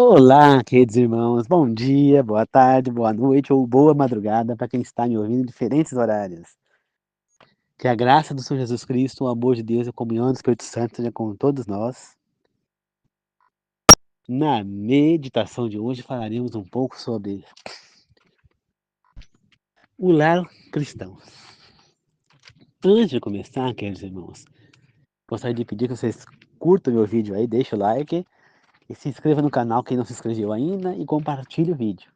Olá, queridos irmãos, bom dia, boa tarde, boa noite ou boa madrugada para quem está me ouvindo em diferentes horários. Que a graça do Senhor Jesus Cristo, o amor de Deus e a comunhão do Espírito Santo seja com todos nós. Na meditação de hoje falaremos um pouco sobre o lar cristão. Antes de começar, queridos irmãos, gostaria de pedir que vocês curtam meu vídeo aí, deixem o like e se inscreva no canal quem não se inscreveu ainda e compartilhe o vídeo.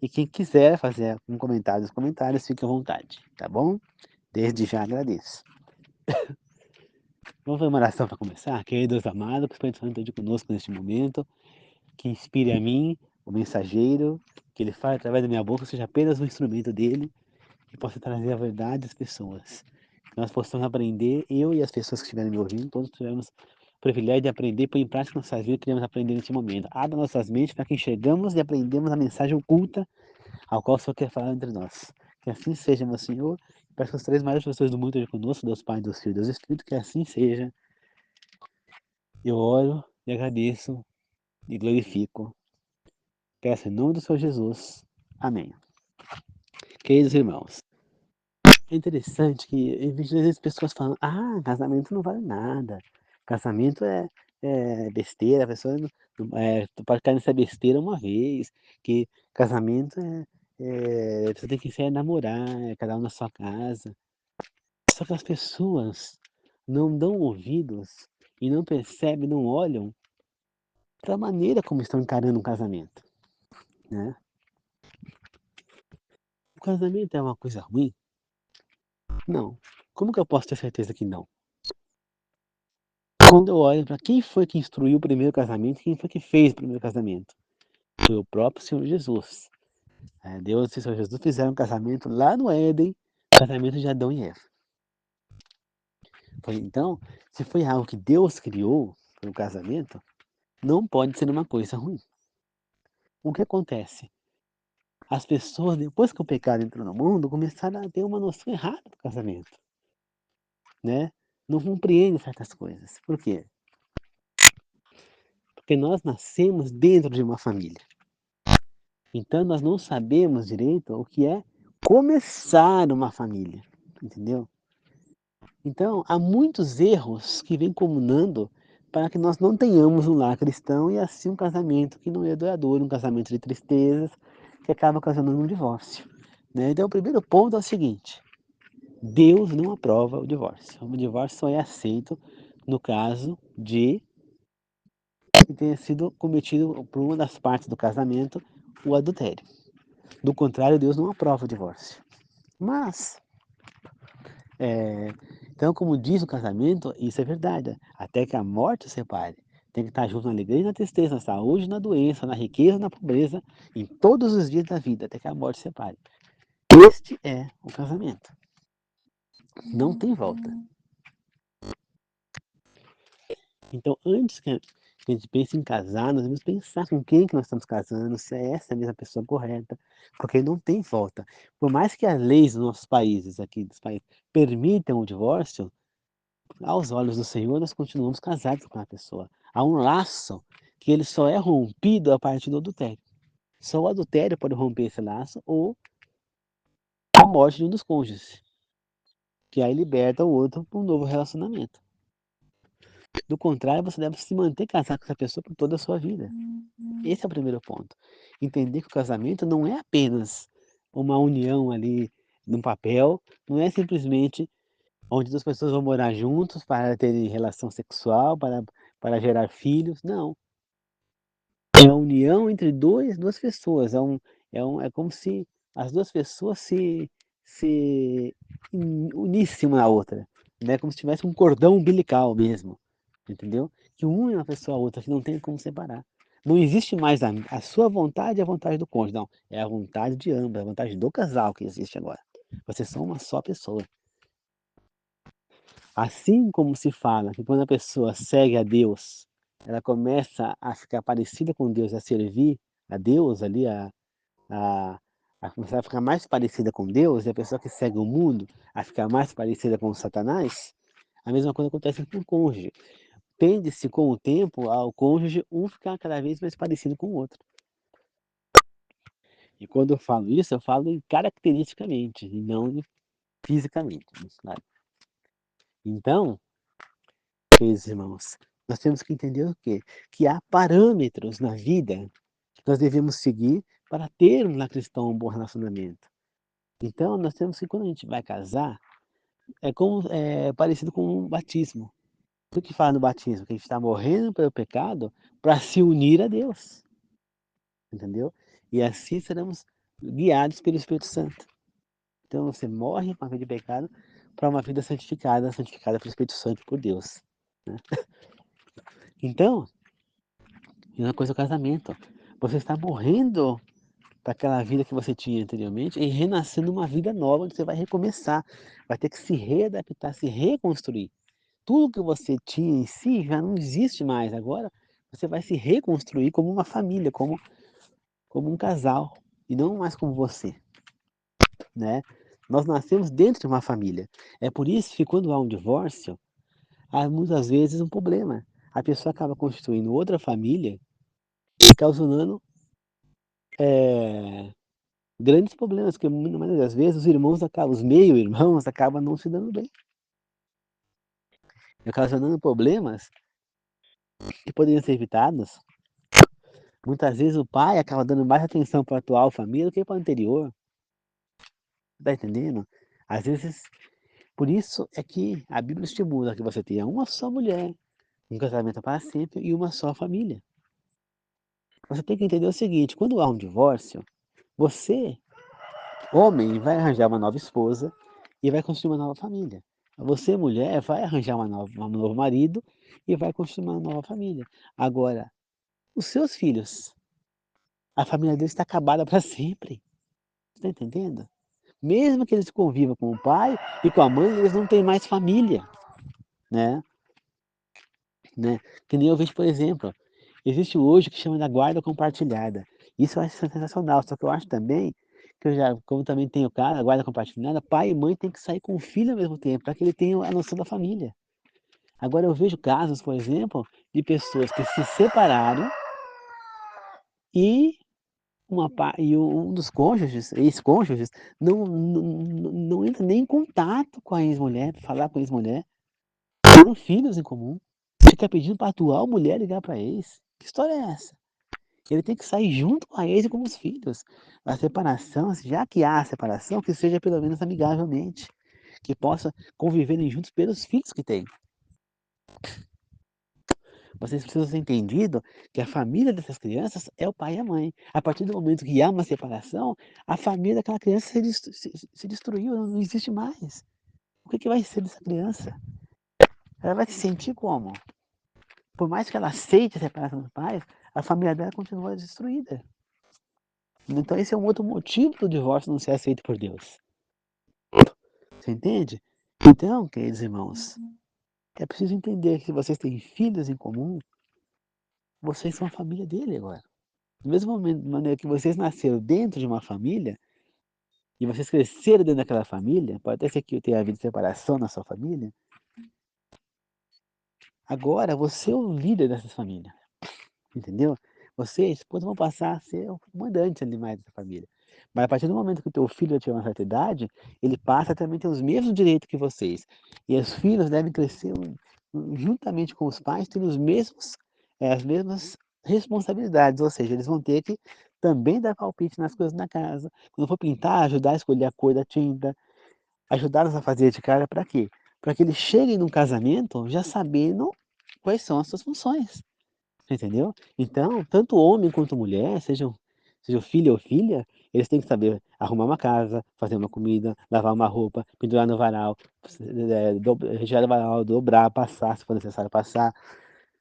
E quem quiser fazer um comentário nos comentários, fique à vontade, tá bom? Desde já agradeço. Vamos fazer uma oração para começar? Querido Deus amado, que o Espírito Santo esteja conosco neste momento, que inspire a mim, o mensageiro, que ele fale através da minha boca, seja apenas um instrumento dele, que possa trazer a verdade às pessoas. Que nós possamos aprender, eu e as pessoas que estiverem me ouvindo, todos tivemos o privilégio de aprender, pôr em prática nossas vidas, que queremos aprender neste momento. Abra nossas mentes para que enxergamos e aprendamos a mensagem oculta ao qual o Senhor quer falar entre nós. Que assim seja, meu Senhor. Peço que os três maiores pessoas do mundo estejam conosco, Deus Pai, Deus Filho, Deus Espírito, que assim seja. Eu oro e agradeço e glorifico. Peço em nome do Senhor Jesus. Amém. Queridos irmãos, é interessante que às vezes as pessoas falam, casamento não vale nada. Casamento é besteira, a pessoa tu pode cair nessa besteira uma vez, que casamento você tem que se namorar, cada um na sua casa. Só que as pessoas não dão ouvidos e não percebem, não olham para a maneira como estão encarando um casamento, né? O casamento é uma coisa ruim? Não. Como que eu posso ter certeza que não? Quando eu olho para quem foi que instruiu o primeiro casamento, quem foi que fez o primeiro casamento? Foi o próprio Senhor Jesus. Deus e o Senhor Jesus fizeram um casamento lá no Éden, o casamento de Adão e Eva. Então, se foi algo que Deus criou para o casamento, não pode ser uma coisa ruim. O que acontece? As pessoas, depois que o pecado entrou no mundo, começaram a ter uma noção errada do casamento, né? Não compreendem certas coisas. Por quê? Porque nós nascemos dentro de uma família. Então nós não sabemos direito o que é começar uma família, entendeu? Então há muitos erros que vêm comunando para que nós não tenhamos um lar cristão e assim um casamento que não é duradouro, um casamento de tristezas, que acaba ocasionando um divórcio, né? Então o primeiro ponto é o seguinte: Deus não aprova o divórcio. O divórcio só é aceito no caso de que tenha sido cometido por uma das partes do casamento o adultério. Do contrário, Deus não aprova o divórcio. Mas, então, como diz o casamento, isso é verdade. Até que a morte os separe. Tem que estar junto na alegria e na tristeza, na saúde e na doença, na riqueza e na pobreza, em todos os dias da vida, até que a morte separe. Este é o casamento. Não tem volta. Então, antes que a gente pense em casar, nós devemos pensar com quem que nós estamos casando, se é essa a mesma pessoa correta, porque não tem volta. Por mais que as leis dos nossos países, aqui dos países, permitam o divórcio, aos olhos do Senhor nós continuamos casados com a pessoa. Há um laço que ele só é rompido a partir do adultério. Só o adultério pode romper esse laço ou a morte de um dos cônjuges, que aí liberta o outro para um novo relacionamento. Do contrário, você deve se manter casado com essa pessoa por toda a sua vida. Esse é o primeiro ponto. Entender que o casamento não é apenas uma união ali num papel, não é simplesmente onde duas pessoas vão morar juntos para terem relação sexual, para gerar filhos. Não. É a união entre duas pessoas. É como se as duas pessoas se unissem uma à outra. Né? Como se tivesse um cordão umbilical mesmo. Entendeu? Que une uma pessoa a outra, que não tem como separar. Não existe mais a sua vontade e a vontade do cônjuge, não. É a vontade de ambos, é a vontade do casal que existe agora. Vocês são uma só pessoa. Assim como se fala que quando a pessoa segue a Deus, ela começa a ficar parecida com Deus, a servir a Deus ali, a, a começar a ficar mais parecida com Deus, e a pessoa que segue o mundo a ficar mais parecida com Satanás, a mesma coisa acontece com o cônjuge. tende-se com o tempo ao cônjuge um ficar cada vez mais parecido com o outro. E quando eu falo isso, eu falo em caracteristicamente e não fisicamente, claro. Então, queridos irmãos, nós temos que entender o quê? Que há parâmetros na vida que nós devemos seguir para termos na cristão um bom relacionamento. Então, nós temos que, quando a gente vai casar, é parecido com um batismo. O que fala no batismo? Que a gente está morrendo pelo pecado para se unir a Deus, entendeu? E assim seremos guiados pelo Espírito Santo. Então você morre para uma vida de pecado para uma vida santificada, santificada pelo Espírito Santo por Deus, né? Então, mesma coisa é o casamento. Você está morrendo para aquela vida que você tinha anteriormente e renascendo uma vida nova onde você vai recomeçar, vai ter que se readaptar, se reconstruir. Tudo que você tinha em si já não existe mais. Agora você vai se reconstruir como uma família, como um casal, e não mais como você, né? Nós nascemos dentro de uma família. É por isso que quando há um divórcio, há muitas vezes um problema. A pessoa acaba constituindo outra família, causando grandes problemas, porque na maioria das vezes os irmãos acabam, os meio-irmãos acabam não se dando bem, ocasionando problemas que poderiam ser evitados. Muitas vezes o pai acaba dando mais atenção para a atual família do que para a anterior. Tá entendendo? Às vezes, por isso é que a Bíblia estimula que você tenha uma só mulher, um casamento para sempre e uma só família. Você tem que entender o seguinte: quando há um divórcio, você, homem, vai arranjar uma nova esposa e vai construir uma nova família. Você, mulher, vai arranjar um novo marido e vai construir uma nova família. Agora, os seus filhos, a família deles está acabada para sempre. Está entendendo? Mesmo que eles convivam com o pai e com a mãe, eles não têm mais família, né? né? Que nem eu vejo, por exemplo, existe hoje o que chama da guarda compartilhada. Isso eu acho sensacional, só que eu acho também que eu já, como também tenho cara, a guarda compartilhada, pai e mãe têm que sair com o filho ao mesmo tempo, para que ele tenha a noção da família. Agora eu vejo casos, por exemplo, de pessoas que se separaram e um dos cônjuges, ex-cônjuges, não entra nem em contato com a ex-mulher, para falar com a ex-mulher, tendo filhos em comum. Fica pedindo para a atual mulher ligar para ex. Que história é essa? Ele tem que sair junto com a ex e com os filhos. A separação, já que há a separação, que seja pelo menos amigavelmente, que possa conviverem juntos pelos filhos que têm. Vocês precisam ser entendido que a família dessas crianças é o pai e a mãe. A partir do momento que há uma separação, a família daquela criança se destruiu, não existe mais. O que vai ser dessa criança? Ela vai se sentir como? Por mais que ela aceite a separação dos pais, a família dela continua destruída. Então esse é um outro motivo do divórcio não ser aceito por Deus. Você entende? Então, queridos irmãos, é preciso entender que se vocês têm filhos em comum, vocês são a família dele agora. Do mesmo maneira que vocês nasceram dentro de uma família, e vocês cresceram dentro daquela família, pode até ser que tenha havido separação na sua família, agora você é o líder dessa família. Entendeu? Você e a esposa vão passar a ser o comandante ali mais dessa família. Mas a partir do momento que o teu filho tiver uma certa idade, ele passa a também ter os mesmos direitos que vocês. E os filhos devem crescer juntamente com os pais, tendo as mesmas responsabilidades, ou seja, eles vão ter que também dar palpite nas coisas na casa. Quando for pintar, ajudar a escolher a cor da tinta, ajudá-los a fazer de cara para quê? Para que eles cheguem num casamento já sabendo quais são as suas funções. Entendeu? Então, tanto homem quanto mulher, seja filho ou filha, eles têm que saber arrumar uma casa, fazer uma comida, lavar uma roupa, pendurar no varal, retirar do varal, dobrar, passar, se for necessário passar,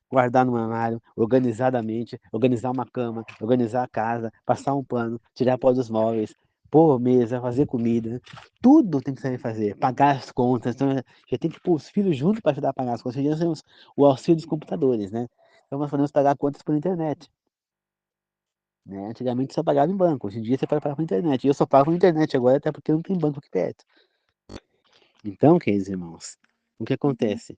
guardar no armário, organizadamente, organizar uma cama, organizar a casa, passar um pano, tirar pó dos móveis, pôr mesa, fazer comida, tudo tem que saber fazer, pagar as contas, então já tem que pôr os filhos juntos para ajudar a pagar as contas. Hoje em dia nós temos o auxílio dos computadores, né? Então nós podemos pagar contas por internet, né? Antigamente só pagava em banco, hoje em dia você pode pagar por internet. E eu só pago por internet agora, até porque não tem banco aqui perto. Então, queridos irmãos, o que acontece?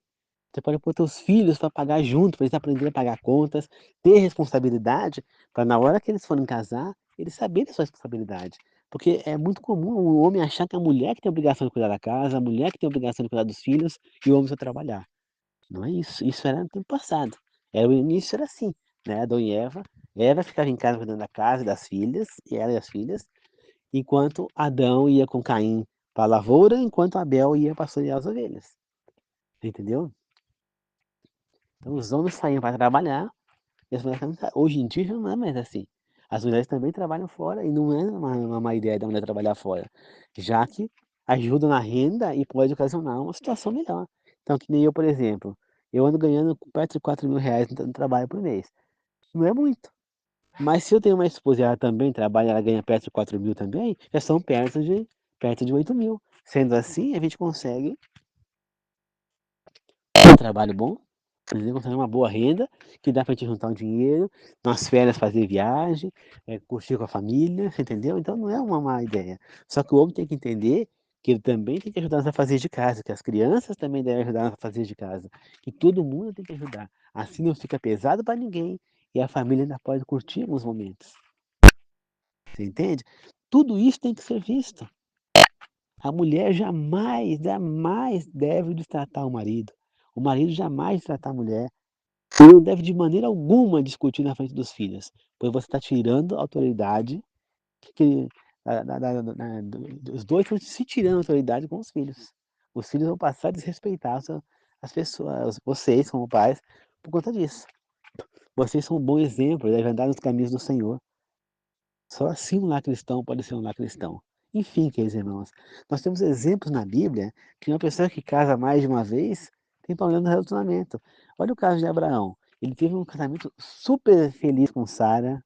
Você pode pôr teus filhos para pagar junto, para eles aprenderem a pagar contas, ter responsabilidade, para na hora que eles forem casar, eles saberem a sua responsabilidade. Porque é muito comum o homem achar que a mulher que tem a obrigação de cuidar da casa, a mulher que tem a obrigação de cuidar dos filhos, e o homem só trabalhar. Não é isso, isso era no tempo passado. O início era assim, né, Adão e Eva ficava em casa cuidando da casa e das filhas, e ela e as filhas, enquanto Adão ia com Caim para a lavoura, enquanto Abel ia pastorear as ovelhas. Entendeu? Então os homens saíam para trabalhar e as mulheres também hoje em dia já não é mais assim. As mulheres também trabalham fora e não é uma má ideia da mulher trabalhar fora, já que ajuda na renda e pode ocasionar uma situação melhor. Então, que nem eu, por exemplo, eu ando ganhando perto de R$ 4.000 no trabalho por mês. Não é muito. Mas se eu tenho uma esposa e ela também trabalha, ela ganha perto de 4.000 também, já são perto de 8.000. Sendo assim, a gente consegue um trabalho bom, entendeu? Consegue uma boa renda, que dá para gente juntar um dinheiro, nas férias fazer viagem, curtir com a família, entendeu? Então não é uma má ideia. Só que o homem tem que entender que ele também tem que ajudar nas afazeres de casa, que as crianças também devem ajudar nas afazeres de casa, que todo mundo tem que ajudar. Assim não fica pesado para ninguém e a família ainda pode curtir alguns momentos. Você entende? Tudo isso tem que ser visto. A mulher jamais, jamais deve destratar o marido. O marido jamais destratar a mulher. Você não deve de maneira alguma discutir na frente dos filhos, pois você está tirando a autoridade que os dois estão se tirando a autoridade com os filhos. Os filhos vão passar a desrespeitar as pessoas, vocês como pais, por conta disso. Vocês são um bom exemplo, devem andar nos caminhos do Senhor. Só assim um lar cristão pode ser um lar cristão. Enfim, queridos irmãos, nós temos exemplos na Bíblia que uma pessoa que casa mais de uma vez tem problema no relacionamento. Olha o caso de Abraão. Ele teve um casamento super feliz com Sara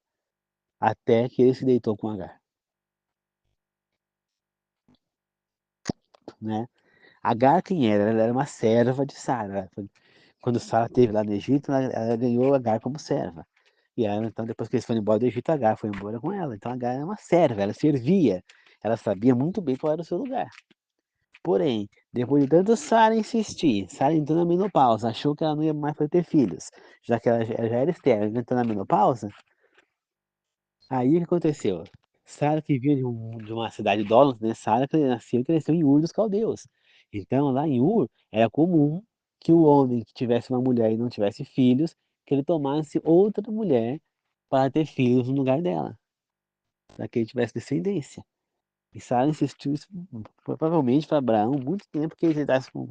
até que ele se deitou com Agar, né? Agar quem era? Ela era uma serva de Sara. Quando Sara esteve lá no Egito, ela ganhou Agar como serva. E ela, então, depois que eles foram embora do Egito, Agar foi embora com ela. Então, Agar era uma serva, ela servia. Ela sabia muito bem qual era o seu lugar. Porém, depois de tanto Sara insistir, Sara entrou na menopausa, achou que ela não ia mais poder ter filhos, já que ela já era estéril, entrou na menopausa. Aí o que aconteceu? Sara que vinha de uma cidade de idólatras, né? Sara que nasceu e cresceu em Ur dos Caldeus. Então, lá em Ur, era comum que o homem que tivesse uma mulher e não tivesse filhos, que ele tomasse outra mulher para ter filhos no lugar dela, para que ele tivesse descendência. E Sara insistiu isso provavelmente para Abraão muito tempo que ele tentasse com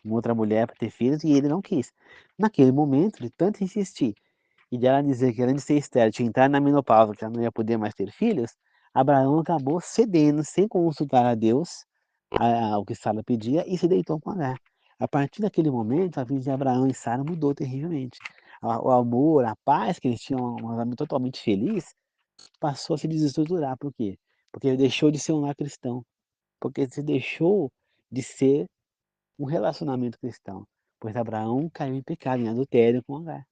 outra mulher para ter filhos e ele não quis. Naquele momento, de tanto insistir e dela dizer que além de ser estéril, tinha entrar na menopausa, que ela não ia poder mais ter filhos, Abraão acabou cedendo, sem consultar a Deus, ao que Sara pedia, e se deitou com Agar. A partir daquele momento, a vida de Abraão e Sara mudou terrivelmente. O amor, a paz que eles tinham, um casamento totalmente feliz, passou a se desestruturar. Por quê? Porque ele deixou de ser um lar cristão. Porque se deixou de ser um relacionamento cristão. Pois Abraão caiu em pecado, em adultério com Agar.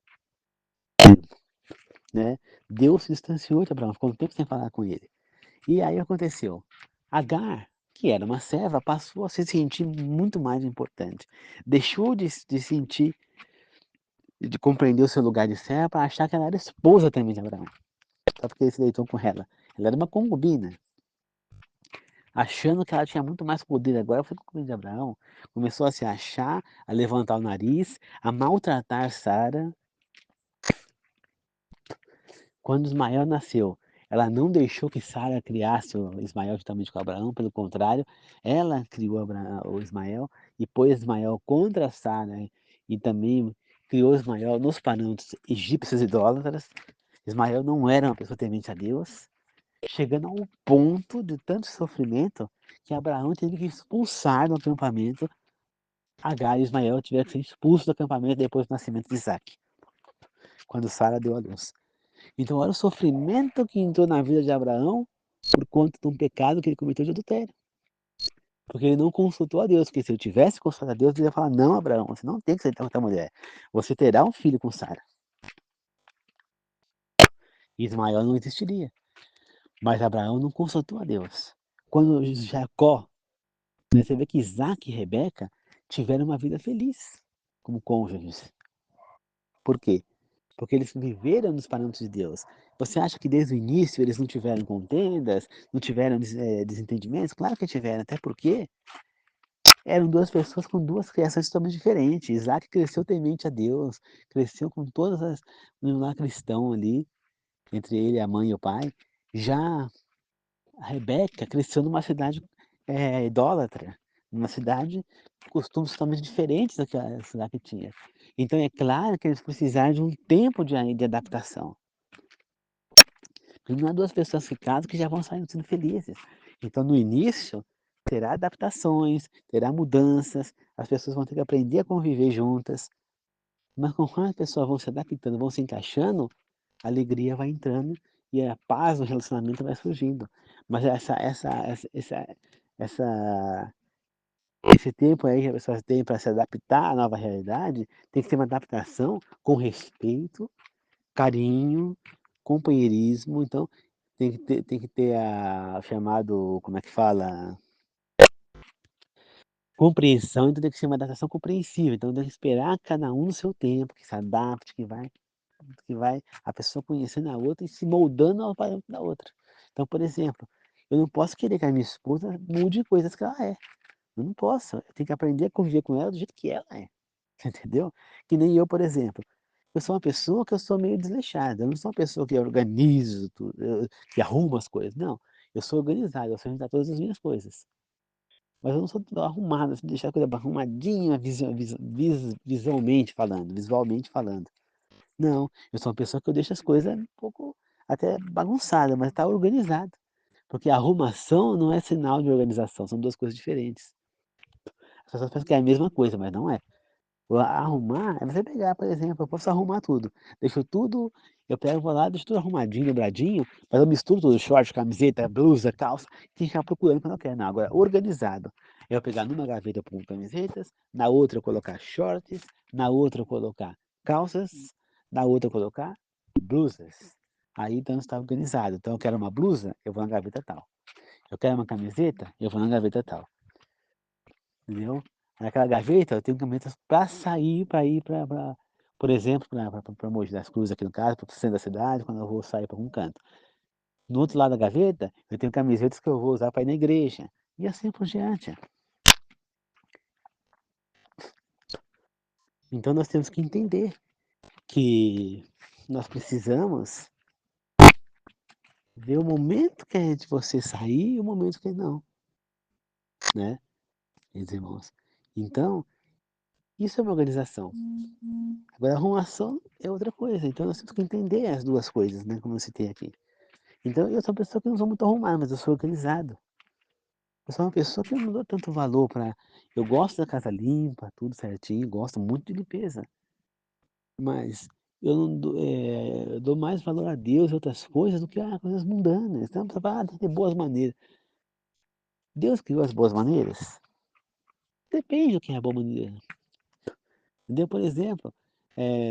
Né? Deus se distanciou de Abraão, ficou um tempo sem falar com ele. E aí aconteceu. Agar, que era uma serva, passou a se sentir muito mais importante. Deixou de sentir, de compreender o seu lugar de serva para achar que ela era esposa também de Abraão. Só porque ele se deitou com ela. Ela era uma concubina. Achando que ela tinha muito mais poder agora, foi concubina de Abraão. Começou a se achar, a levantar o nariz, a maltratar Sara. Quando Ismael nasceu, ela não deixou que Sara criasse o Ismael juntamente com Abraão, pelo contrário, ela criou o Ismael e pôs Ismael contra Sara e também criou Ismael nos parâmetros egípcios idólatras. Ismael não era uma pessoa temente a Deus, chegando ao ponto de tanto sofrimento que Abraão teve que expulsar do acampamento. Agar e Ismael tiveram que ser expulsos do acampamento depois do nascimento de Isaac, quando Sara deu a luz. Então, olha o sofrimento que entrou na vida de Abraão por conta de um pecado que ele cometeu de adultério. Porque ele não consultou a Deus, porque se ele tivesse consultado a Deus, ele ia falar, não, Abraão, você não tem que aceitar outra mulher. Você terá um filho com Sara. E Ismael não existiria. Mas Abraão não consultou a Deus. Quando Jacó, você vê que Isaac e Rebeca tiveram uma vida feliz. como cônjuges. Por quê? Porque eles viveram nos parâmetros de Deus. Você acha que desde o início eles não tiveram contendas, não tiveram desentendimentos? Claro que tiveram, até porque eram duas pessoas com duas criações totalmente diferentes. Isaac cresceu temente a Deus, cresceu com todas as no lar cristão ali, entre ele, a mãe e o pai. Já a Rebeca cresceu numa cidade idólatra, numa cidade com costumes totalmente diferentes da que a cidade tinha. Então é claro que eles precisaram de um tempo de adaptação. Porque não é duas pessoas que casam que já vão sair sendo felizes. Então no início terá adaptações, terá mudanças, as pessoas vão ter que aprender a conviver juntas. Mas conforme as pessoas vão se adaptando, vão se encaixando, a alegria vai entrando e a paz no relacionamento vai surgindo. Mas essa esse tempo aí que a pessoa tem para se adaptar à nova realidade, tem que ter uma adaptação com respeito, carinho, companheirismo. Então tem que ter a chamado, como é que fala? Compreensão. Então tem que ser uma adaptação compreensiva. Então tem que esperar cada um no seu tempo, que se adapte, que vai a pessoa conhecendo a outra e se moldando ao parâmetro da outra. Então, por exemplo, eu não posso querer que a minha esposa mude coisas que ela é. Eu não posso. Eu tenho que aprender a conviver com ela do jeito que ela é. Entendeu? Que nem eu, por exemplo. Eu sou uma pessoa que eu sou meio desleixada. Eu não sou uma pessoa que organizo tudo, que arruma as coisas. Não. Eu sou organizado, eu sei organizar todas as minhas coisas. Mas eu não sou tudo arrumado, assim, deixar a coisa arrumadinha visualmente falando. Não, eu sou uma pessoa que eu deixo as coisas um pouco até bagunçada, mas está organizado. Porque arrumação não é sinal de organização, são duas coisas diferentes. As pessoas pensam que é a mesma coisa, mas não é. O arrumar é você pegar, por exemplo, eu posso arrumar tudo. Deixo tudo, eu pego, vou lá, deixo tudo arrumadinho, dobradinho, mas eu misturo tudo, short, camiseta, blusa, calça, tem que ficar procurando quando eu quero. Não, agora, organizado. Eu pegar numa gaveta eu pôr camisetas, na outra eu colocar shorts, na outra eu colocar calças, na outra eu colocar blusas. Aí então está organizado. Então eu quero uma blusa, eu vou na gaveta tal. Eu quero uma camiseta, eu vou na gaveta tal. Entendeu? Naquela gaveta eu tenho camisetas para sair, para ir para, por exemplo, para Mogi das Cruzes aqui no caso, para o centro da cidade, quando eu vou sair para algum canto. No outro lado da gaveta, eu tenho camisetas que eu vou usar para ir na igreja. E assim por diante. Então nós temos que entender que nós precisamos ver o momento que é de você sair e o momento que não, né, meus irmãos. Então, isso é uma organização. Agora, a arrumação é outra coisa. Então nós temos que entender as duas coisas, né, como eu citei aqui. Então, eu sou uma pessoa que não sou muito arrumada, mas eu sou organizado. Eu sou uma pessoa que não dou tanto valor para. Eu gosto da casa limpa, tudo certinho, gosto muito de limpeza. Mas eu não dou, eu dou mais valor a Deus e outras coisas do que a coisas mundanas. Então, tem que ter boas maneiras. Deus criou as boas maneiras? Depende do que é a boa maneira. Entendeu? Por exemplo,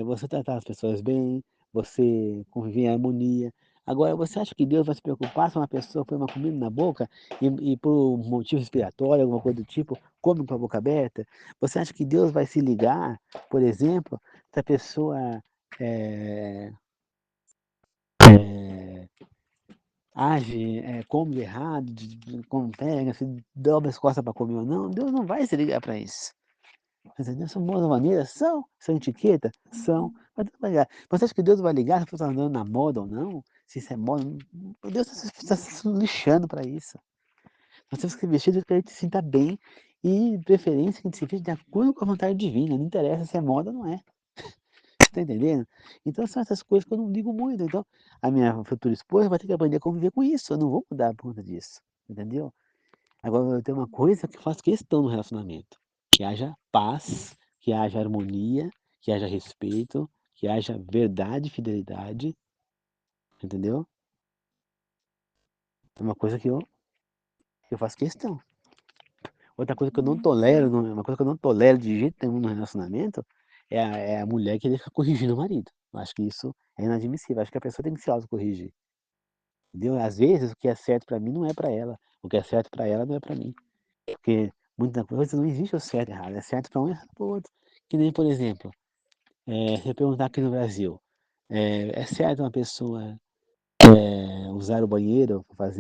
você tratar as pessoas bem, você conviver em harmonia. Agora, você acha que Deus vai se preocupar se uma pessoa põe uma comida na boca e por um motivo respiratório, alguma coisa do tipo, come com a boca aberta? Você acha que Deus vai se ligar, por exemplo, se a pessoa eh, eh, age, come errado, como pega, se dobra as costas para comer ou não? Deus não vai se ligar para isso. Entendeu? São boas maneiras? São etiqueta? São. Mas Deus vai ligar. Você acha que Deus vai ligar se você está andando na moda ou não? Se isso é moda? Deus está se lixando para isso. Nós temos que vestir do que a gente se sinta bem e, de preferência, que a gente se vista de acordo com a vontade divina. Não interessa se é moda ou não é. Tá entendendo? Então são essas coisas que eu não ligo muito. Então, a minha futura esposa vai ter que aprender a conviver com isso. Eu não vou mudar por conta disso. Entendeu? Agora, eu tenho uma coisa que eu faço questão no relacionamento: que haja paz, que haja harmonia, que haja respeito, que haja verdade e fidelidade, entendeu? É uma coisa que eu faço questão. Outra coisa que eu não tolero, uma coisa que eu não tolero de jeito nenhum no relacionamento, é a mulher que fica corrigindo o marido. Eu acho que isso é inadmissível. Acho que a pessoa tem que se autocorrigir, entendeu? Às vezes, o que é certo para mim não é para ela. O que é certo para ela não é para mim. Porque muita coisa não existe o certo e errado. É certo para um e errado para o outro. Que nem, por exemplo, se eu perguntar aqui no Brasil, é certo uma pessoa usar o banheiro para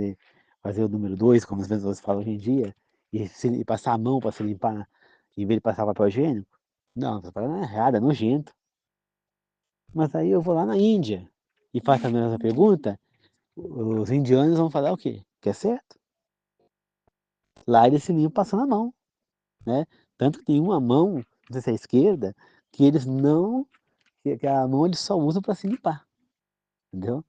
fazer o número 2 como as pessoas falam hoje em dia, e passar a mão para se limpar, em vez de passar papel higiênico? Não, você fala: "É errado, é nojento". Mas aí eu vou lá na Índia e faço a mesma pergunta, os indianos vão falar o quê? Que é certo. Lá eles se limpam passando a mão, né. Tanto que tem uma mão, não sei se é a esquerda, que eles não que a mão eles só usam para se limpar, entendeu.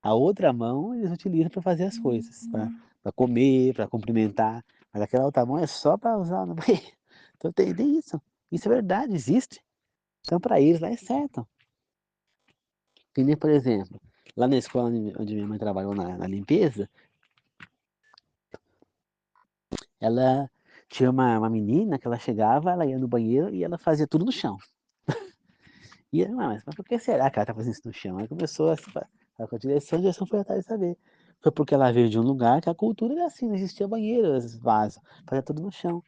A outra mão eles utilizam para fazer as coisas, para comer, para cumprimentar, mas aquela outra mão é só para usar no banheiro. Então tem isso. Isso é verdade, existe. Então para eles lá é certo. Que nem, por exemplo, lá na escola onde minha mãe trabalhou na limpeza, ela tinha uma menina que ela chegava, ela ia no banheiro e ela fazia tudo no chão. E eu: "Ué, mas por que será que ela tá fazendo isso no chão?" Aí começou a se fa falar com a direção foi atrás de saber. Foi porque ela veio de um lugar que a cultura era assim, não existia banheiro, vaso, fazia tudo no chão.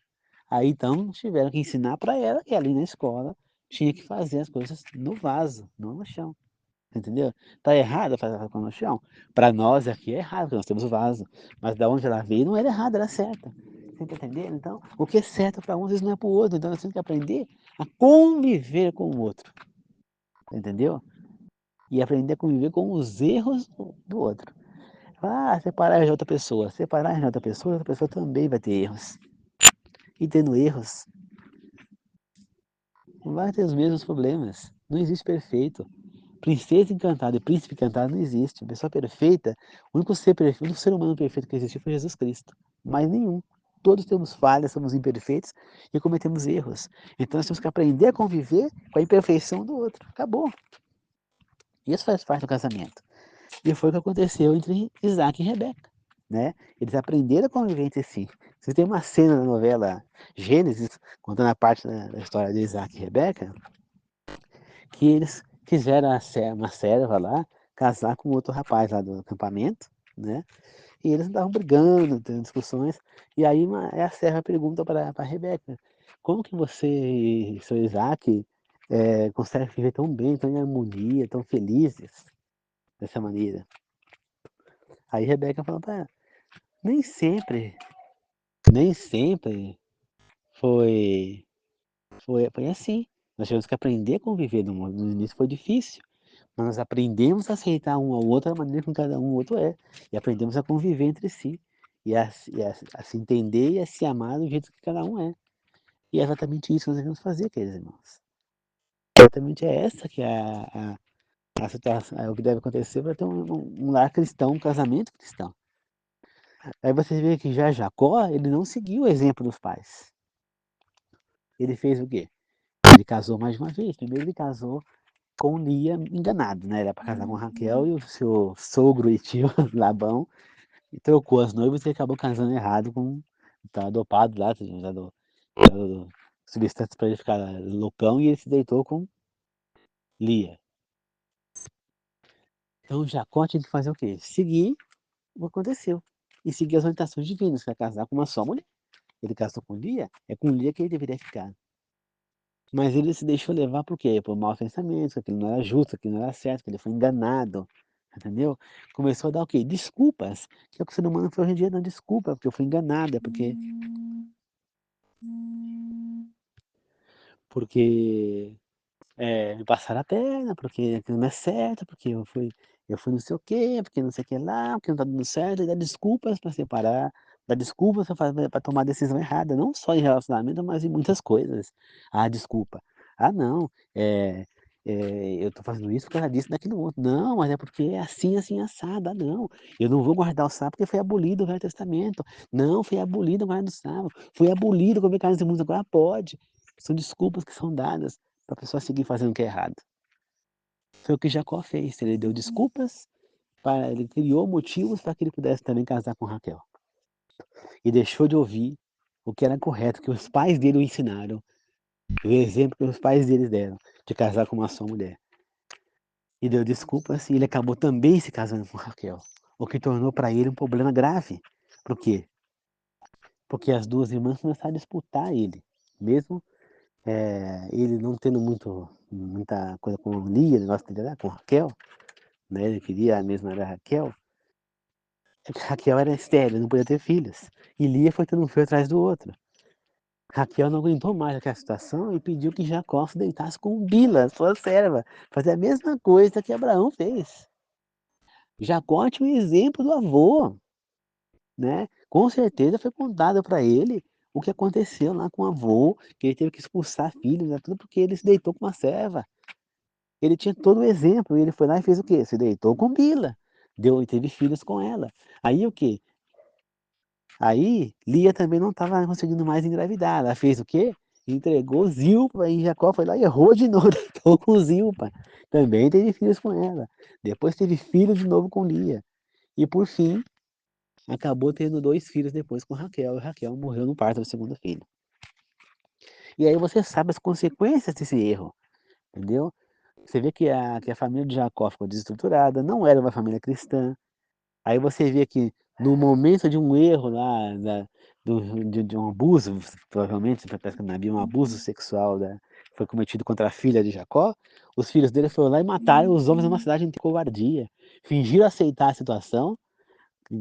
Aí então tiveram que ensinar para ela que ali na escola tinha que fazer as coisas no vaso, não no chão. Entendeu? Tá errado fazer ela no chão? Para nós aqui é errado, porque nós temos o vaso, mas da onde ela veio não era errado, era certa. Você tá entendendo? Então, o que é certo para um, às vezes não é para o outro, então nós temos que aprender a conviver com o outro, entendeu? E aprender a conviver com os erros do outro. Ah, separar de outra pessoa, separar de outra pessoa também vai ter erros. E tendo erros, vai ter os mesmos problemas. Não existe perfeito. Princesa encantada e príncipe encantado não existe. A pessoa perfeita, o único ser humano perfeito que existiu foi Jesus Cristo. Mais nenhum. Todos temos falhas, somos imperfeitos e cometemos erros. Então nós temos que aprender a conviver com a imperfeição do outro. Acabou. Isso faz parte do casamento. E foi o que aconteceu entre Isaac e Rebeca, né. Eles aprenderam a conviver entre si. Você tem uma cena na novela Gênesis, contando a parte da história de Isaac e Rebeca, que eles quiseram uma serva lá casar com outro rapaz lá do acampamento, né, e eles estavam brigando, tendo discussões, e aí a serva pergunta para Rebeca: "Como que você e seu Isaac, conseguem viver tão bem, tão em harmonia, tão felizes dessa maneira?" Aí Rebeca falou para ela: Nem sempre, nem sempre foi foi assim. Nós tivemos que aprender a conviver no mundo. No início foi difícil, mas nós aprendemos a aceitar um ao outro da maneira como cada um o outro é, e aprendemos a conviver entre si, a se entender e a se amar do jeito que cada um é. E é exatamente isso que nós devemos fazer, queridos irmãos. Exatamente é essa que é a situação, é o que deve acontecer para ter um lar cristão, um casamento cristão. Aí você vê que já Jacó, ele não seguiu o exemplo dos pais. Ele fez o quê? Ele casou mais uma vez. Primeiro ele casou com Lia enganado, né, era para casar com Raquel e o seu sogro e tio Labão e trocou as noivas e acabou casando errado com o tal dopado lá, já do substâncias para ele ficar loucão e ele se deitou com Lia. Então Jacó tinha que fazer o quê? Seguir o que aconteceu e seguir as orientações divinas, que é casar com uma só mulher. Ele casou com Lia, é com Lia que ele deveria ficar. Mas ele se deixou levar por quê? Por maus pensamentos, que aquilo não era justo, que aquilo não era certo, que ele foi enganado, entendeu? Começou a dar o quê? Desculpas, que é o que o ser humano faz hoje em dia, dá desculpa, porque eu fui enganado, é porque me passaram a perna, porque aquilo não é certo, porque eu fui não sei o quê, porque não sei o que lá, porque não tá dando certo, e dá desculpas para separar, dá desculpas para tomar a decisão errada, não só em relacionamento, mas em muitas coisas. Ah, desculpa. Ah, não, eu tô fazendo isso por causa disso, daquilo outro. Não, mas é porque é assim, assim, assado. Ah, não, eu não vou guardar o sábado porque foi abolido o Velho Testamento. Não, foi abolido o guarda do sábado, foi abolido comer carnes imundas, agora pode. São desculpas que são dadas para a pessoa seguir fazendo o que é errado. Foi o que Jacó fez, ele deu desculpas, ele criou motivos para que ele pudesse também casar com Raquel. E deixou de ouvir o que era correto, que os pais dele o ensinaram, o exemplo que os pais deles deram, de casar com uma só mulher. E deu desculpas e ele acabou também se casando com Raquel, o que tornou para ele um problema grave. Por quê? Porque as duas irmãs começaram a disputar ele, mesmo ele não tendo muita coisa com Lia, negócio dele era com Raquel, né, ele queria a mesma era Raquel, é que Raquel era estéril, não podia ter filhos, e Lia foi tendo um filho atrás do outro. Raquel não aguentou mais aquela situação e pediu que Jacó se deitasse com Bila, sua serva, fazer a mesma coisa que Abraão fez. Jacó tinha um exemplo do avô, né, com certeza foi contado para ele o que aconteceu lá com o avô, que ele teve que expulsar filhos, né, tudo porque ele se deitou com uma serva. Ele tinha todo o exemplo, e ele foi lá e fez o quê? Se deitou com Bila, deu e teve filhos com ela. Aí o quê? Aí Lia também não estava conseguindo mais engravidar, ela fez o quê? Entregou Zilpa e Jacó foi lá e errou de novo, deitou com Zilpa. Também teve filhos com ela. Depois teve filho de novo com Lia. E por fim, acabou tendo 2 filhos depois com Raquel, e Raquel morreu no parto do segundo filho. E aí você sabe as consequências desse erro, entendeu? Você vê que a família de Jacó ficou desestruturada, não era uma família cristã. Aí você vê que no momento de um erro lá, de um abuso, provavelmente, parece que não havia um abuso sexual foi cometido contra a filha de Jacó, os filhos dele foram lá e mataram os homens numa cidade de covardia. Fingiram aceitar a situação, que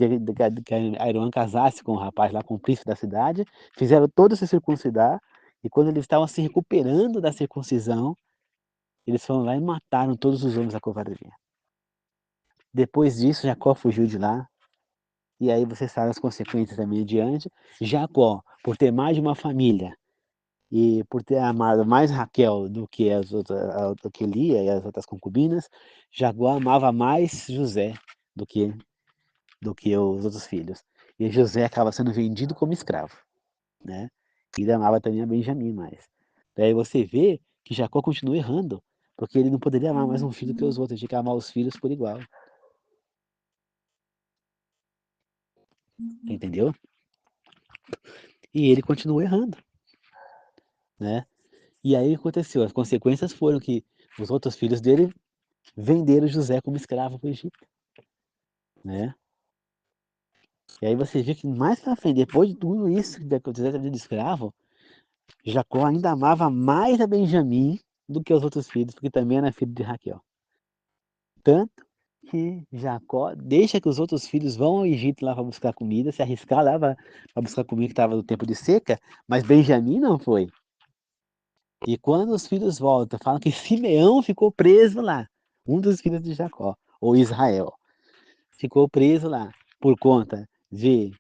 a irmã casasse com o rapaz lá, com o príncipe da cidade, fizeram todos se circuncidar, e quando eles estavam se recuperando da circuncisão, eles foram lá e mataram todos os homens da covardia. Depois disso, Jacó fugiu de lá, e aí você sabe as consequências também adiante. Jacó, por ter mais de uma família e por ter amado mais Raquel do que do que Lia e as outras concubinas, Jacó amava mais José do que do que os outros filhos. E José acaba sendo vendido como escravo, né? E ele amava também a Benjamim mais. Daí você vê que Jacó continua errando, porque ele não poderia amar mais um filho que os outros, ele tinha que amar os filhos por igual, entendeu? E ele continua errando, né? E aí aconteceu, as consequências foram que os outros filhos dele venderam José como escravo para o Egito, né? E aí você vê que mais pra frente, depois de tudo isso que José tinha de escravo, Jacó ainda amava mais a Benjamim do que os outros filhos, porque também era filho de Raquel. Tanto que Jacó deixa que os outros filhos vão ao Egito lá para buscar comida, se arriscar lá para buscar comida que estava no tempo de seca, mas Benjamim não foi. E quando os filhos voltam, falam que Simeão ficou preso lá, um dos filhos de Jacó, ou Israel, ficou preso lá por conta de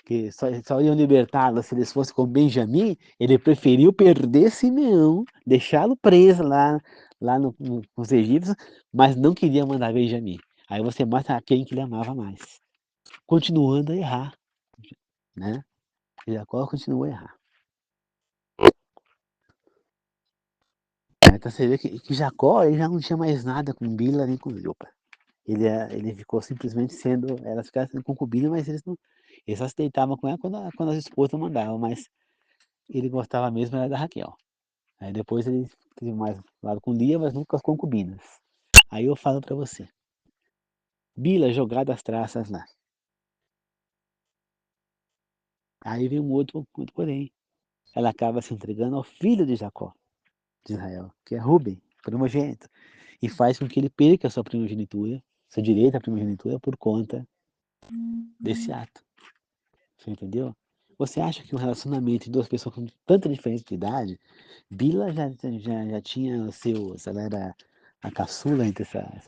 que só iam libertá-lo se eles fossem com Benjamim. Ele preferiu perder Simeão, deixá-lo preso lá com os egípcios, mas não queria mandar Benjamim. Aí você mata quem que ele amava mais, continuando a errar, né? Jacó continua a errar. Então você vê que Jacó ele já não tinha mais nada com Bila nem com Zilpa. Ele ficou simplesmente sendo, elas ficaram sendo concubinas, mas eles só se deitavam com ela quando as esposas mandavam, mas ele gostava mesmo era da Raquel. Aí depois ele teve mais lado com Lia, mas nunca com as concubinas. Aí eu falo pra você, Bila jogada as traças lá. Aí vem um outro porém. Ela acaba se entregando ao filho de Jacó, de Israel, que é Ruben, primogênito, e faz com que ele perca a sua primogenitura, seu direito à primogenitura por conta desse ato. Você entendeu? Você acha que um relacionamento de duas pessoas com tanta diferença de idade, Bila já tinha os seus, ela era a caçula entre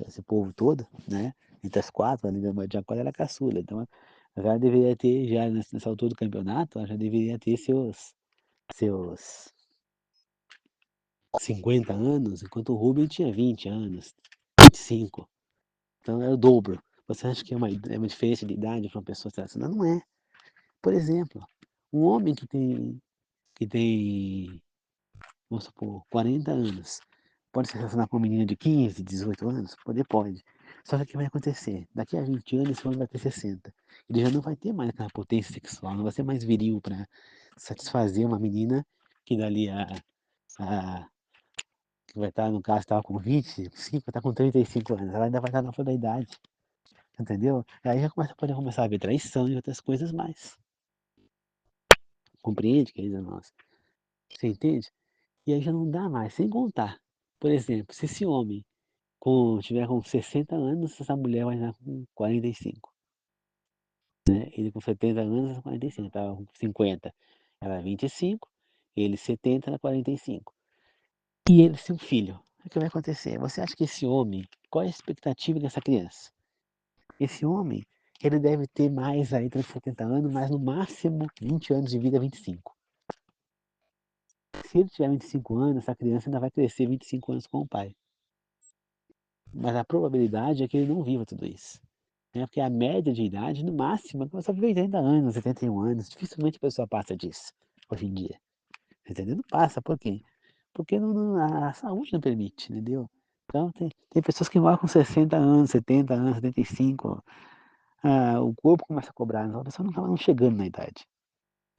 esse povo todo, né? Entre as quatro, ali de Jacó ela era a caçula, então ela já deveria ter, já nessa altura do campeonato, ela já deveria ter seus 50 anos, enquanto o Rubem tinha 20 anos, 25. Então era o dobro. Você acha que é uma diferença de idade para uma pessoa tradicional? Não é. Por exemplo, um homem que tem, vamos supor, 40 anos, pode se relacionar com uma menina de 15, 18 anos? Pode. Só que o que vai acontecer? Daqui a 20 anos, esse homem vai ter 60. Ele já não vai ter mais aquela potência sexual, não vai ser mais viril para satisfazer uma menina que dali a que vai estar, no caso, estava com 25, vai estar com 35 anos, ela ainda vai estar na flor da idade, entendeu? Aí já pode começar a ver traição e outras coisas mais. Compreende, querida nossa? Você entende? E aí já não dá mais, sem contar, por exemplo, se esse homem tiver com 60 anos, essa mulher vai estar com 45, né? Ele com 70 anos, 45, estava com 50, ela 25, ele 70, ela 45. E ele sem um filho, o que vai acontecer? Você acha que esse homem, qual é a expectativa dessa criança? Esse homem, ele deve ter mais aí entre 70 anos, mas no máximo 20 anos de vida, 25. Se ele tiver 25 anos, essa criança ainda vai crescer 25 anos com o pai. Mas a probabilidade é que ele não viva tudo isso, né? Porque a média de idade, no máximo, é que você vive 80 anos, 71 anos. Dificilmente a pessoa passa disso, hoje em dia. Entendeu? Não passa, por quê? Porque a saúde não permite, entendeu? Então, tem pessoas que moram com 60 anos, 70 anos, 75. O corpo começa a cobrar, a pessoa não acaba não chegando na idade.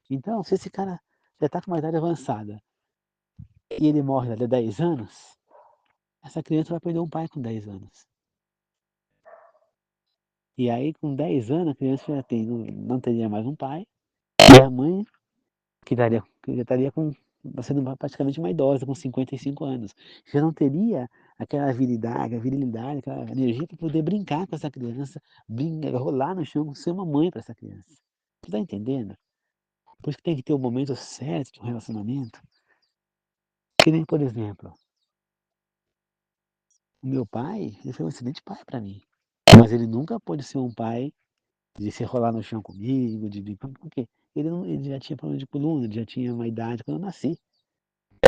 Então, se esse cara já está com uma idade avançada e ele morre até 10 anos, essa criança vai perder um pai com 10 anos. E aí, com 10 anos, a criança já não teria mais um pai, e a mãe, que já estaria sendo praticamente uma idosa, com 55 anos, já não teria aquela virilidade, aquela energia para poder brincar com essa criança, rolar no chão, ser uma mãe para essa criança. Você está entendendo? Por isso que tem que ter o momento certo de um relacionamento. Que nem, por exemplo, o meu pai, ele foi um excelente pai para mim. Mas ele nunca pôde ser um pai de se rolar no chão comigo, de brincar, porque ele já tinha problema de coluna, ele já tinha uma idade quando eu nasci.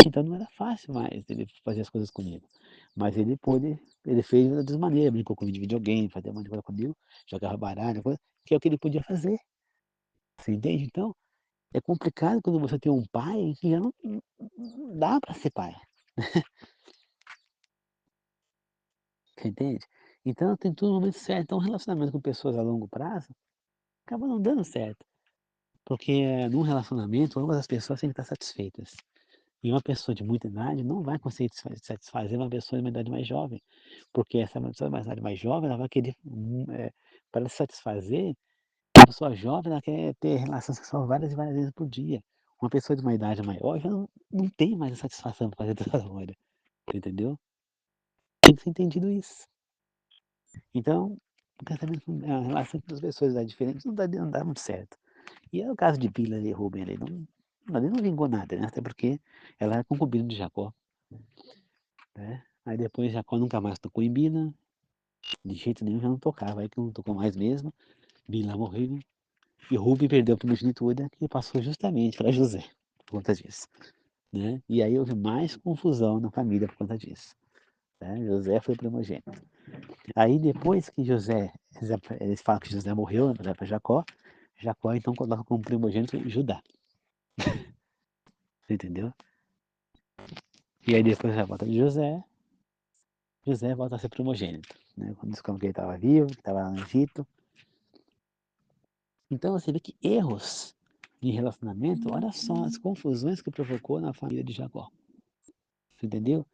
Então não era fácil mais ele fazer as coisas comigo. Mas ele fez de outras maneiras, brincou comigo de videogame, fazia um monte de coisa comigo, jogava baralho, que é o que ele podia fazer. Você entende? Então, é complicado quando você tem um pai que já não dá para ser pai. Você entende? Então tem tudo no momento certo. Então, um relacionamento com pessoas a longo prazo acaba não dando certo. Porque num relacionamento, ambas as pessoas têm que estar satisfeitas. E uma pessoa de muita idade não vai conseguir satisfazer uma pessoa de uma idade mais jovem. Porque essa pessoa de uma idade mais jovem, ela vai querer, para se satisfazer, a pessoa jovem, ela quer ter relação sexual várias e várias vezes por dia. Uma pessoa de uma idade maior já não tem mais a satisfação para fazer toda hora. Entendeu? Tem que ser entendido isso. Então, o casamento, a relação entre as pessoas é diferente, não dá muito certo. E é o caso de Bila e Rubem ali, ali não vingou nada, né? Até porque ela era concubina de Jacó, né? Aí depois Jacó nunca mais tocou em Bila, de jeito nenhum já não tocava, aí que não tocou mais mesmo, Bila morreu, e Rubem perdeu a primogenitura, que passou justamente para José, por conta disso, né? E aí houve mais confusão na família por conta disso, né? José foi o primogênito. Aí depois que eles falam que José morreu, né, para Jacó, Jacó então coloca como primogênito Judá, entendeu? E aí depois da volta de José volta a ser primogênito, né? Quando descobre que ele estava vivo, que estava lá no Egito. Então você vê que erros de relacionamento, olha só as confusões que provocou na família de Jacó, entendeu?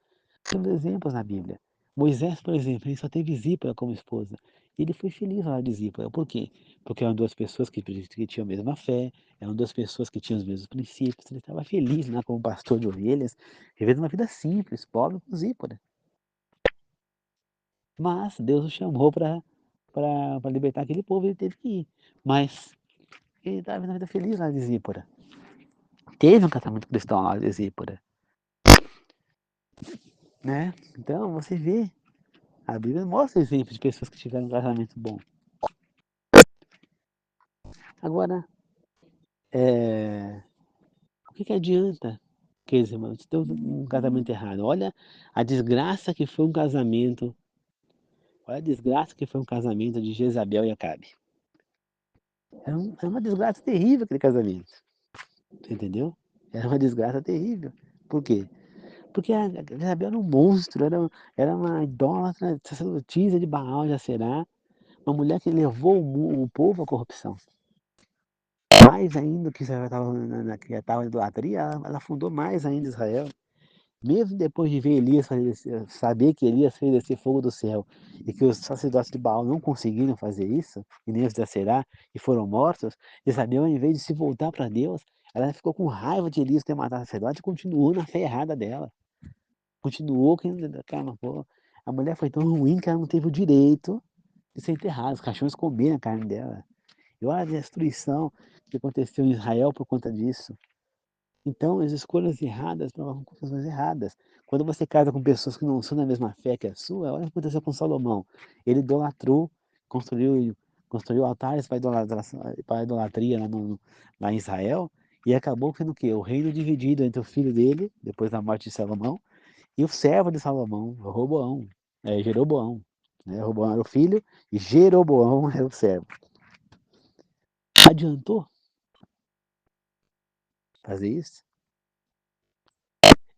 Temos exemplos na Bíblia. Moisés, por exemplo, ele só teve Zípora como esposa. E ele foi feliz ao lado de Zípora. Por quê? Porque eram duas pessoas que tinham a mesma fé, eram duas pessoas que tinham os mesmos princípios. Ele estava feliz lá como pastor de ovelhas, vivendo uma vida simples, pobre com Zípora. Mas Deus o chamou para libertar aquele povo e ele teve que ir. Mas ele estava vivendo uma vida feliz lá de Zípora. Teve um casamento cristão lá de Zípora, né? Então você vê, a Bíblia mostra exemplos de pessoas que tiveram um casamento bom. Agora, o que adianta, queridos irmãos, ter um casamento errado? Olha a desgraça que foi um casamento, olha a desgraça que foi um casamento de Jezabel e Acabe. É uma desgraça terrível aquele casamento, entendeu? Era uma desgraça terrível. Por quê? Porque a Jezabel era um monstro, era uma idólatra, sacerdotisa de Baal de Aserá, uma mulher que levou o povo à corrupção. Mais ainda que já estava em idolatria, ela fundou mais ainda Israel. Mesmo depois de ver Elias saber que Elias fez descer fogo do céu e que os sacerdotes de Baal não conseguiram fazer isso, e nem os de Aserá, e foram mortos, Jezabel, ao invés de se voltar para Deus, Ela ficou com raiva de Elias ter matado o sacerdote e continuou na fé errada dela. Continuou querendo, cara, pô, a mulher foi tão ruim que ela não teve o direito de ser enterrada. Os cachorros comeram a carne dela. E olha a destruição que aconteceu em Israel por conta disso. Então, as escolhas erradas provocavam conclusões erradas. Quando você casa com pessoas que não são da mesma fé que a sua, olha o que aconteceu com Salomão. Ele idolatrou, construiu, construiu altares para idolatria lá em Israel, e acabou sendo o quê? O reino dividido entre o filho dele, depois da morte de Salomão, e o servo de Salomão, Roboão, Jeroboão. Né? Roboão era o filho e Jeroboão era o servo. Adiantou fazer isso?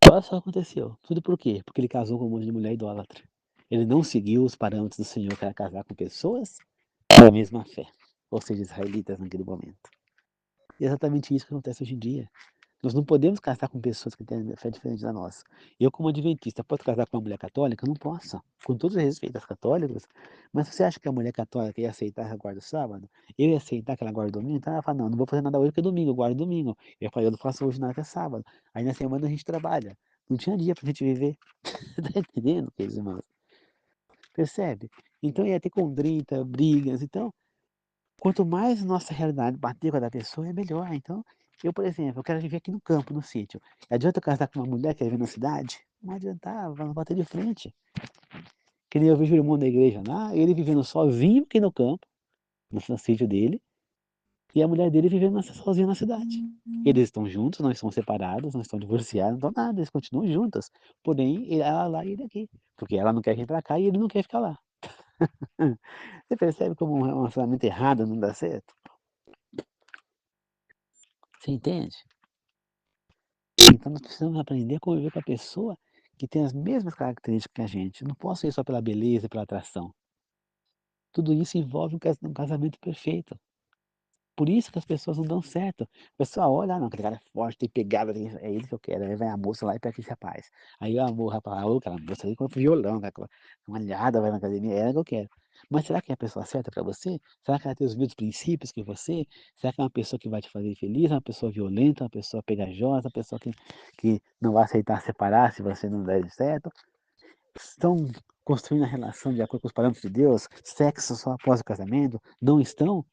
Olha só o que aconteceu. Tudo por quê? Porque ele casou com um monte de mulher idólatra. Ele não seguiu os parâmetros do Senhor, que era casar com pessoas da mesma fé, ou seja, israelitas naquele momento. E é exatamente isso que acontece hoje em dia. Nós não podemos casar com pessoas que têm fé diferente da nossa. Eu, como adventista, posso casar com uma mulher católica? Eu não posso. Com todo respeito aos católicos, mas você acha que a mulher católica ia aceitar que ela guarda o sábado? Eu ia aceitar que ela guarda o domingo? Então ela fala, não, não vou fazer nada hoje porque é domingo, eu guardo domingo. Eu falo, eu não faço hoje nada que é sábado. Aí na semana a gente trabalha. Não tinha dia pra gente viver. Tá entendendo, queridos irmãos? Percebe? Então ia ter condrita, brigas. Então, quanto mais nossa realidade bater com a da pessoa, é melhor. Então, eu, por exemplo, eu quero viver aqui no campo, no sítio. Adianta eu casar com uma mulher que quer viver na cidade? Não adiantava, vamos bater de frente. Que nem eu vejo o irmão da igreja lá, ele vivendo sozinho aqui no campo, no sítio dele, e a mulher dele vivendo sozinha na cidade. Eles estão juntos, não estão separados, não estão divorciados, não estão nada, eles continuam juntos. Porém, ela lá e ele aqui. Porque ela não quer vir para cá e ele não quer ficar lá. Você percebe como um relacionamento errado não dá certo? Você entende? Então nós precisamos aprender a conviver com a pessoa que tem as mesmas características que a gente. Não posso ir só pela beleza e pela atração. Tudo isso envolve um casamento perfeito. Por isso que as pessoas não dão certo. A pessoa olha, ah, não, aquele cara é forte, tem pegada, é ele que eu quero. Aí vai a moça lá e pega esse rapaz. Aí o rapaz, ô, aquela moça aí com violão, com uma malhada, vai na academia, é ela que eu quero. Mas será que é a pessoa certa para você? Será que ela tem os mesmos princípios que você? Será que é uma pessoa que vai te fazer feliz? Uma pessoa violenta, uma pessoa pegajosa, uma pessoa que não vai aceitar separar se você não der certo? Estão construindo a relação de acordo com os parâmetros de Deus? Sexo só após o casamento? Não estão?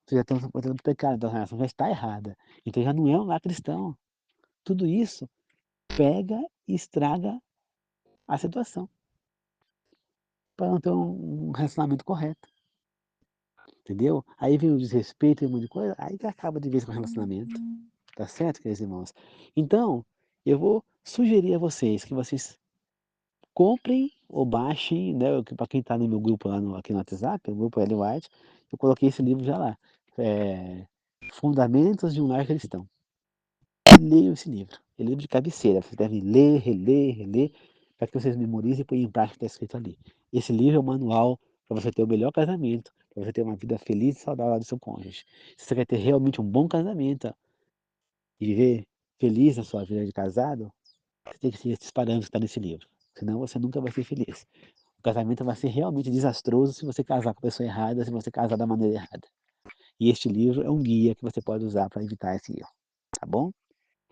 Você já está comportando pecado, então a relação já está errada. Então já não é um lar cristão. Tudo isso pega e estraga a situação, para não ter um relacionamento correto, entendeu? Aí vem o desrespeito e um monte de coisa, aí que acaba de vez com o relacionamento. Tá certo, queridos irmãos? Então, eu vou sugerir a vocês que vocês comprem ou baixem, né? Para quem está no meu grupo lá aqui no WhatsApp, o grupo Ellen White, eu coloquei esse livro já lá. Fundamentos de um Lar Cristão. Leiam esse livro. É livro de cabeceira. Vocês devem ler, reler, reler, para que vocês memorizem e ponham em prática o que está escrito ali. Esse livro é o manual para você ter o melhor casamento, para você ter uma vida feliz e saudável do seu cônjuge. Se você quer ter realmente um bom casamento e viver feliz na sua vida de casado, você tem que seguir esses parâmetros que estão nesse livro. Senão você nunca vai ser feliz. O casamento vai ser realmente desastroso se você casar com a pessoa errada, se você casar da maneira errada. E este livro é um guia que você pode usar para evitar esse erro. Tá bom?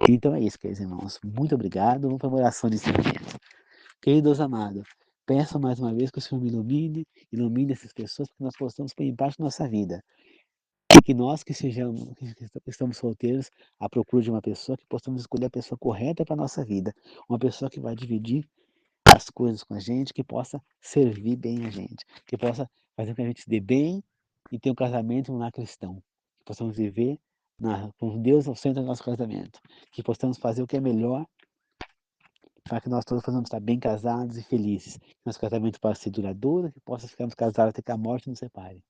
Então é isso, queridos irmãos. Muito obrigado. Vamos para a oração de encerramento. Queridos amados, peço mais uma vez que o Senhor me ilumine, ilumine essas pessoas, para que nós possamos pôr em prática nossa vida. E que nós que estamos solteiros, à procura de uma pessoa, que possamos escolher a pessoa correta para a nossa vida. Uma pessoa que vai dividir as coisas com a gente, que possa servir bem a gente, que possa fazer com que a gente se dê bem e ter um casamento na cristão. Que possamos viver com Deus ao centro do nosso casamento. Que possamos fazer o que é melhor para que nós todos possamos estar bem casados e felizes. Que nosso casamento possa ser duradouro, que possamos ficarmos casados até que a morte nos separe.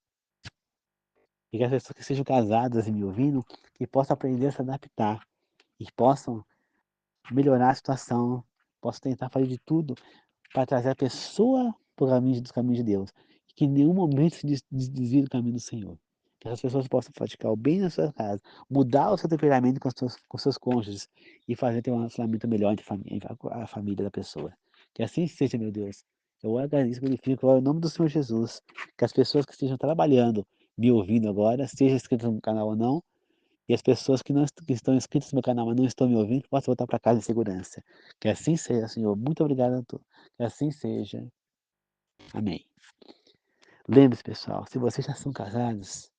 E que as pessoas que sejam casadas e me ouvindo, que possam aprender a se adaptar e possam melhorar a situação, possam tentar fazer de tudo para trazer a pessoa para o caminho dos caminhos de Deus. E que em nenhum momento se desvie do caminho do Senhor. Que as pessoas possam praticar o bem na sua casa, mudar o seu temperamento com seus cônjuges e fazer ter um relacionamento melhor entre a família da pessoa. Que assim seja, meu Deus. Eu agradeço, glorifico em nome do Senhor Jesus. Que as pessoas que estejam trabalhando, me ouvindo agora, seja inscrito no canal ou não, E as pessoas que estão inscritas no meu canal, mas não estão me ouvindo, possam voltar para casa em segurança. Que assim seja, Senhor. Muito obrigado a todos. Que assim seja. Amém. Lembre-se, pessoal, se vocês já são casados,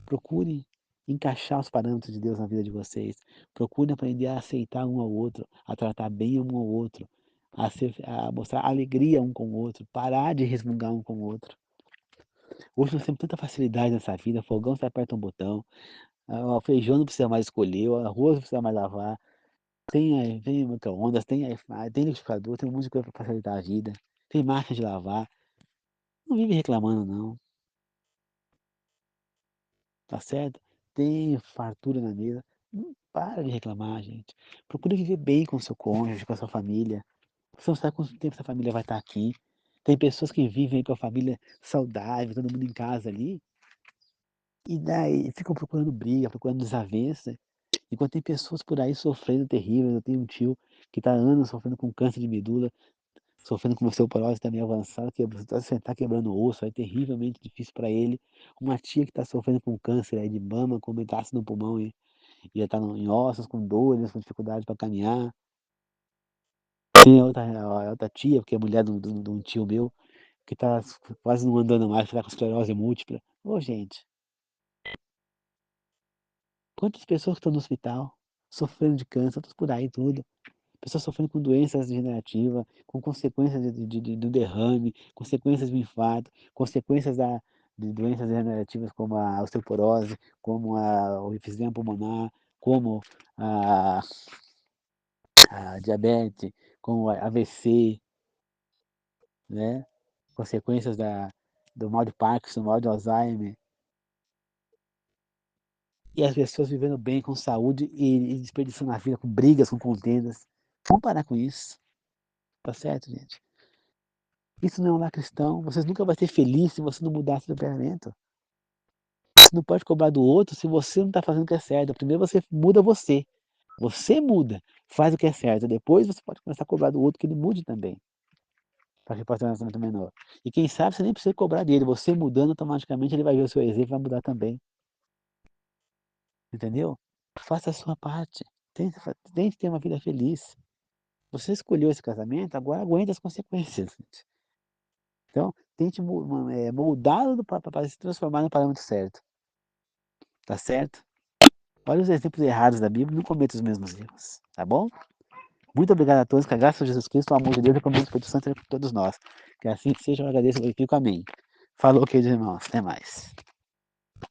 procure encaixar os parâmetros de Deus na vida de vocês. Procure aprender a aceitar um ao outro, a tratar bem um ao outro, a mostrar alegria um com o outro, parar de resmungar um com o outro. Hoje nós temos tanta facilidade nessa vida, fogão você aperta um botão, o feijão não precisa mais escolher, o arroz não precisa mais lavar, tem micro-ondas, tem air fryer, tem liquidificador, tem um monte de coisa para facilitar a vida, tem máquina de lavar. Não vive reclamando não, tá certo? Tem fartura na mesa, não para de reclamar, gente. Procure viver bem com o seu cônjuge, com a sua família. Você não sabe quanto tempo essa família vai estar aqui. Tem pessoas que vivem com a família saudável, todo mundo em casa ali, e daí ficam procurando briga, procurando desavença. Enquanto tem pessoas por aí sofrendo terrível, eu tenho um tio que está há anos sofrendo com câncer de medula, sofrendo com osteoporose também avançada, que está quebrando o osso, é terrivelmente difícil para ele. Uma tia que está sofrendo com câncer aí de mama, com metástase no pulmão e já está em ossos, com dores, com dificuldade para caminhar. Tem a outra tia, porque é mulher de um tio meu, que está quase não andando mais, que está com esclerose múltipla. Ô, gente, quantas pessoas que estão no hospital, sofrendo de câncer, outras por aí tudo. Pessoas sofrendo com doenças degenerativas, com consequências do derrame, consequências do infarto, consequências de doenças degenerativas como a osteoporose, como o enfisema pulmonar, como a, a diabetes, como a AVC, né? Consequências do mal de Parkinson, mal de Alzheimer. E as pessoas vivendo bem, com saúde e desperdiçando a vida com brigas, com contendas. Vamos parar com isso, tá certo, gente? Isso não é um lar cristão. Vocês nunca vão ser felizes se você não mudar seu temperamento. Você não pode cobrar do outro se você não está fazendo o que é certo. Primeiro você muda você. Você muda, faz o que é certo. Depois você pode começar a cobrar do outro que ele mude também, para que possa ter um relacionamento menor. E quem sabe você nem precisa cobrar dele. Você mudando, automaticamente ele vai ver o seu exemplo e vai mudar também. Entendeu? Faça a sua parte. Tente ter uma vida feliz. Você escolheu esse casamento, agora aguente as consequências. Então, tente moldá-lo para se transformar no parâmetro certo. Tá certo? Olha os exemplos errados da Bíblia, não cometa os mesmos erros. Tá bom? Muito obrigado a todos, que a graça de Jesus Cristo, o amor de Deus e a comunhão do Espírito Santo seja com todos nós. Que assim seja, eu agradeço e glorifico. Amém. Falou, queridos irmãos. Até mais.